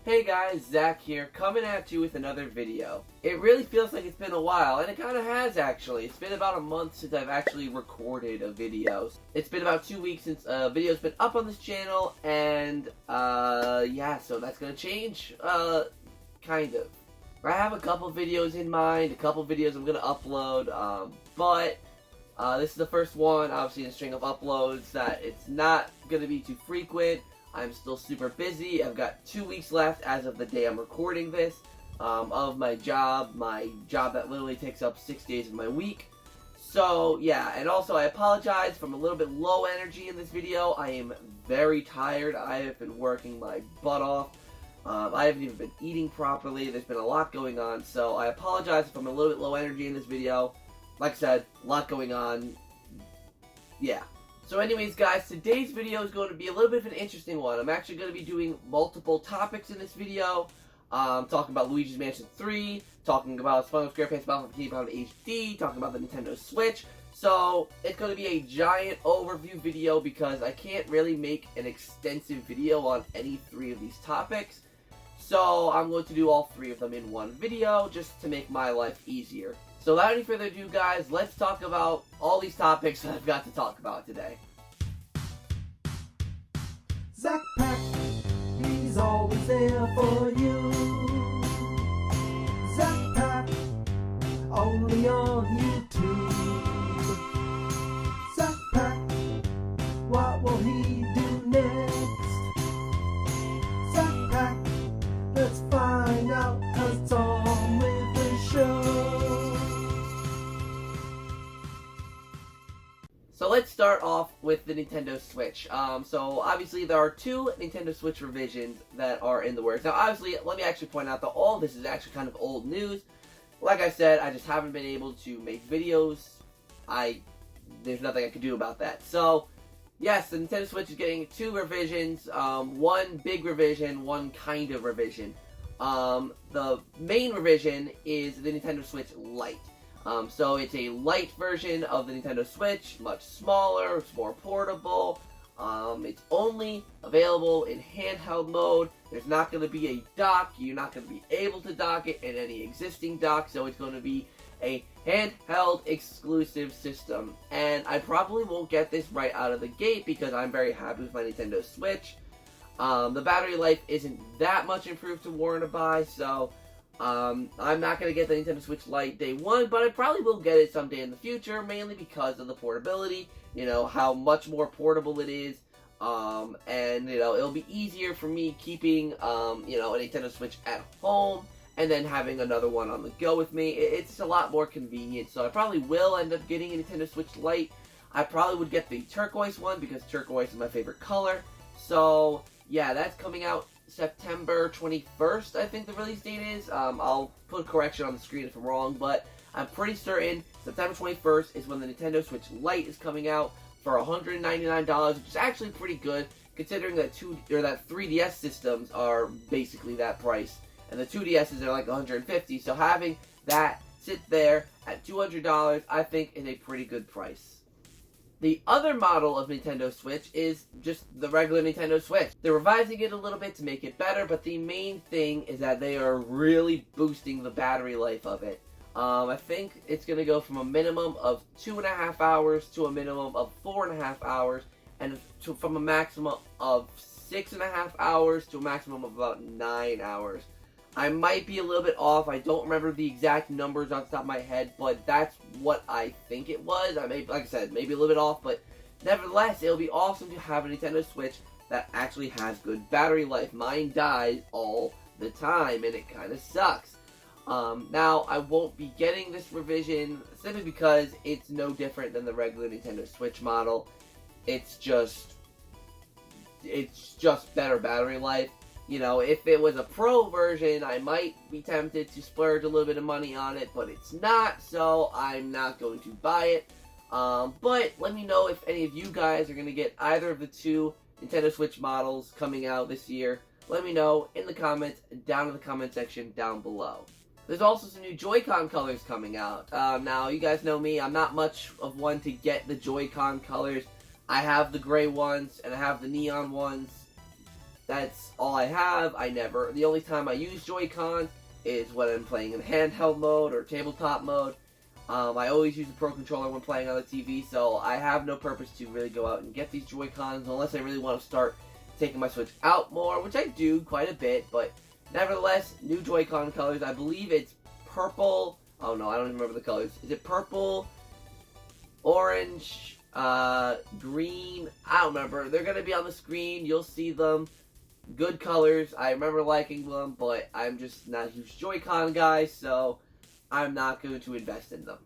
Hey guys, Zach here, coming at you with another video. It really feels like it's been a while, and it kind of has actually. It's been about a month since I've actually recorded a video. It's been about 2 weeks since a video's been up on this channel, and yeah, so that's gonna change, kind of. I have a couple videos in mind, a couple videos I'm gonna upload, but this is the first one, obviously in a string of uploads, that it's not gonna be too frequent. I'm still super busy. I've got 2 weeks left as of the day I'm recording this of my job that literally takes up 6 days of my week. So yeah, and also I apologize if I'm a little bit low energy in this video. I am very tired. I have been working my butt off. I haven't even been eating properly. There's been a lot going on, so I apologize if I'm a little bit low energy in this video. Like I said, a lot going on. Yeah. So anyways guys, today's video is going to be a little bit of an interesting one. I'm actually going to be doing multiple topics in this video. Talking about Luigis Mansion 3, talking about Spongebob SquarePants Battle for Pound HD, talking about the Nintendo Switch. So it's going to be a giant overview video because I can't really make an extensive video on any three of these topics. So I'm going to do all three of them in one video just to make my life easier. So without any further ado guys, let's talk about all these topics that I've got to talk about today. ZakPak, he's always there for you. ZakPak, only on YouTube. ZakPak, what will he do next? ZakPak, let's find out, 'cause it's on with the show. So let's start off with the Nintendo Switch. So obviously there are two Nintendo Switch revisions that are in the works. Now obviously, let me actually point out that all this is actually kind of old news. Like I said, I just haven't been able to make videos. There's nothing I can do about that. So yes, the Nintendo Switch is getting two revisions. One big revision, one kind of revision. The main revision is the Nintendo Switch Lite. So it's a Lite version of the Nintendo Switch, much smaller, it's more portable. It's only available in handheld mode. There's not going to be a dock. You're not going to be able to dock it in any existing dock, so it's going to be a handheld exclusive system. And I probably won't get this right out of the gate because I'm very happy with my Nintendo Switch. The battery life isn't that much improved to warrant a buy, so I'm not going to get the Nintendo Switch Lite day one, but I probably will get it someday in the future, mainly because of the portability, you know, how much more portable it is, and, you know, it'll be easier for me keeping, you know, a Nintendo Switch at home, and then having another one on the go with me. It's a lot more convenient, so I probably will end up getting a Nintendo Switch Lite. I probably would get the turquoise one, because turquoise is my favorite color, so yeah, that's coming out September 21st, I think the release date is. I'll put a correction on the screen if I'm wrong, but I'm pretty certain September 21st is when the Nintendo Switch Lite is coming out for $199, which is actually pretty good, considering that 3DS systems are basically that price, and the 2DSs are like $150. So having that sit there at $200, I think is a pretty good price. The other model of Nintendo Switch is just the regular Nintendo Switch. They're revising it a little bit to make it better, but the main thing is that they are really boosting the battery life of it. I think it's going to go from a minimum of 2.5 hours to a minimum of 4.5 hours, and from a maximum of 6.5 hours to a maximum of about 9 hours. I might be a little bit off. I don't remember the exact numbers off the top of my head, but that's what I think it was. I may, like I said, maybe a little bit off, but nevertheless, it'll be awesome to have a Nintendo Switch that actually has good battery life. Mine dies all the time, and it kind of sucks. Now, I won't be getting this revision simply because it's no different than the regular Nintendo Switch model. It's just better battery life. You know, if it was a Pro version, I might be tempted to splurge a little bit of money on it, but it's not, so I'm not going to buy it. But let me know if any of you guys are going to get either of the two Nintendo Switch models coming out this year. Let me know in the comments, down in the comment section down below. There's also some new JoyKhan Colors coming out. Now, you guys know me, I'm not much of one to get the JoyKhan Colors. I have the gray ones, and I have the neon ones. that's all I have. The only time I use Joy-Cons is when I'm playing in handheld mode or tabletop mode. I always use the Pro Controller when playing on the TV, so I have no purpose to really go out and get these Joy-Cons unless I really want to start taking my Switch out more, which I do quite a bit, but nevertheless, new JoyKhan colors. I believe it's purple. Oh no, I don't even remember the colors. Is it purple, orange, green? I don't remember. They're going to be on the screen. You'll see them. Good colors. I remember liking them, but I'm just not a huge Joy-Con guy, so I'm not going to invest in them.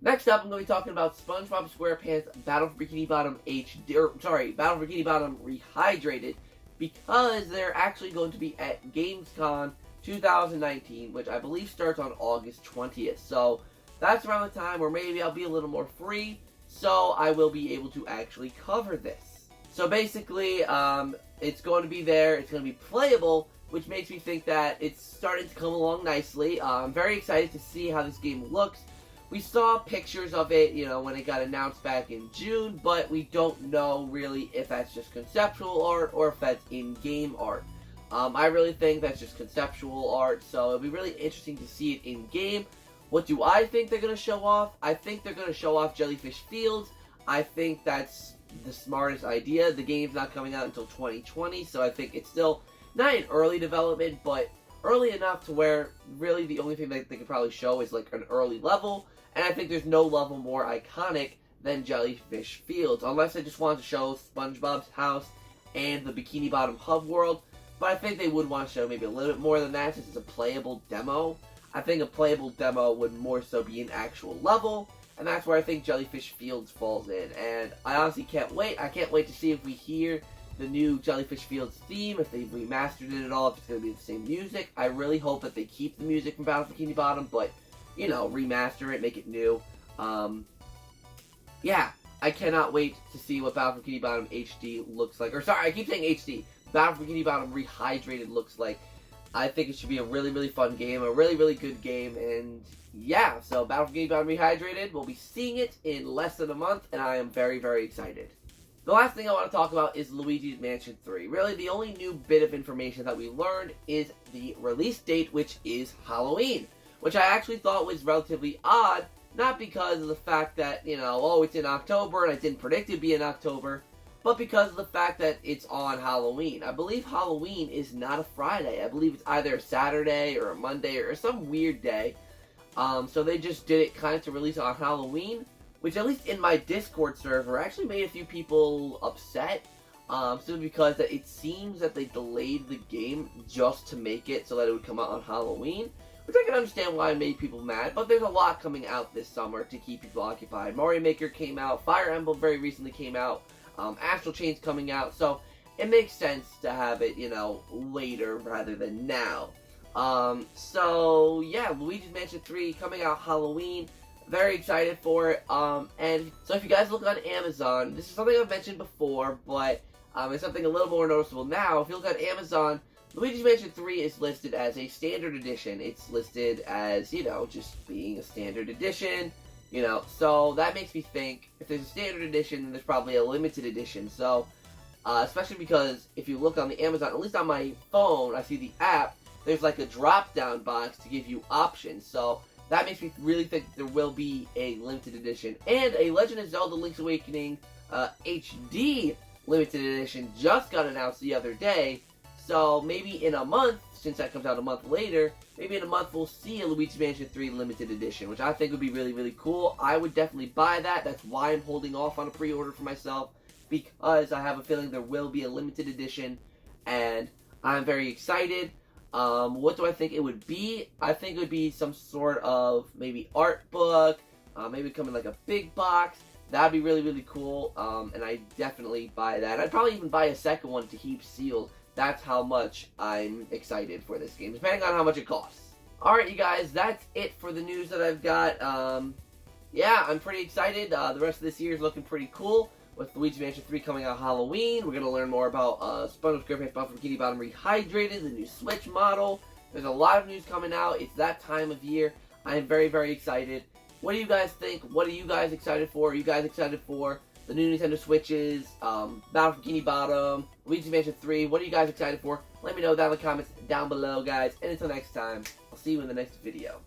Next up, I'm going to be talking about SpongeBob SquarePants Battle for Bikini Bottom Battle for Bikini Bottom Rehydrated, because they're actually going to be at Gamescom 2019, which I believe starts on August 20th. So that's around the time where maybe I'll be a little more free, so I will be able to actually cover this. So basically, it's going to be there, it's going to be playable, which makes me think that it's starting to come along nicely. I'm very excited to see how this game looks. We saw pictures of it, when it got announced back in June, but we don't know really if that's just conceptual art or if that's in-game art. I really think that's just conceptual art, so it'll be really interesting to see it in-game. What do I think they're going to show off? I think they're going to show off Jellyfish Fields. I think that's the smartest idea. The game's not coming out until 2020, so I think it's still not in early development, but early enough to where really the only thing that they could probably show is like an early level. And I think there's no level more iconic than Jellyfish Fields, unless they just want to show SpongeBob's house and the Bikini Bottom hub world. But I think they would want to show maybe a little bit more than that, since it's a playable demo. I think a playable demo would more so be an actual level, and that's where I think Jellyfish Fields falls in. And I honestly can't wait. I can't wait to see if we hear the new Jellyfish Fields theme, if they've remastered it at all, if it's going to be the same music. I really hope that they keep the music from Battle for Bikini Bottom, but remaster it, make it new. Yeah, I cannot wait to see what Battle for Bikini Bottom HD looks like. Or sorry, I keep saying HD. Battle for Bikini Bottom Rehydrated looks like. I think it should be a really, really fun game, a really, really good game, and yeah, so Battle for Bikini Bottom Rehydrated, we'll be seeing it in less than a month, and I am very, very excited. The last thing I want to talk about is Luigi's Mansion 3. Really, the only new bit of information that we learned is the release date, which is Halloween, which I actually thought was relatively odd, not because of the fact that, it's in October, and I didn't predict it'd be in October, but because of the fact that it's on Halloween. I believe Halloween is not a Friday. I believe it's either a Saturday or a Monday or some weird day. So they just did it kind of to release on Halloween, which at least in my Discord server actually made a few people upset. Simply because that it seems that they delayed the game just to make it so that it would come out on Halloween. Which I can understand why it made people mad, but there's a lot coming out this summer to keep people occupied. Mario Maker came out, Fire Emblem very recently came out, Astral Chain's coming out, so it makes sense to have it, later rather than now. So yeah, Luigi's Mansion 3 coming out Halloween. Very excited for it. And so if you guys look on Amazon, this is something I've mentioned before, but it's something a little more noticeable now. If you look on Amazon, Luigi's Mansion 3 is listed as a standard edition. It's listed as, just being a standard edition. So that makes me think, if there's a standard edition, then there's probably a limited edition. So, especially because if you look on the Amazon, at least on my phone, I see the app, there's like a drop-down box to give you options. So that makes me really think there will be a limited edition. And a Legend of Zelda Link's Awakening HD limited edition just got announced the other day. So maybe in a month, since that comes out a month later, maybe in a month we'll see a Luigi's Mansion 3 limited edition, which I think would be really, really cool. I would definitely buy that. That's why I'm holding off on a pre-order for myself, because I have a feeling there will be a limited edition, and I'm very excited. What do I think it would be? I think it would be some sort of maybe art book, maybe come in like a big box. That'd be really, really cool, and I definitely buy that. I'd probably even buy a second one to keep sealed. That's how much I'm excited for this game, depending on how much it costs. Alright, you guys, that's it for the news that I've got. Yeah, I'm pretty excited. The rest of this year is looking pretty cool. With Luigi's Mansion 3 coming out Halloween, we're going to learn more about SpongeBob SquarePants Battle for Bikini Bottom Rehydrated, the new Switch model. There's a lot of news coming out. It's that time of year. I am very, very excited. What do you guys think? What are you guys excited for? Are you guys excited for the new Nintendo Switches, Battle for Bikini Bottom, Luigis Mansion 3. What are you guys excited for? Let me know down in the comments down below, guys. And until next time, I'll see you in the next video.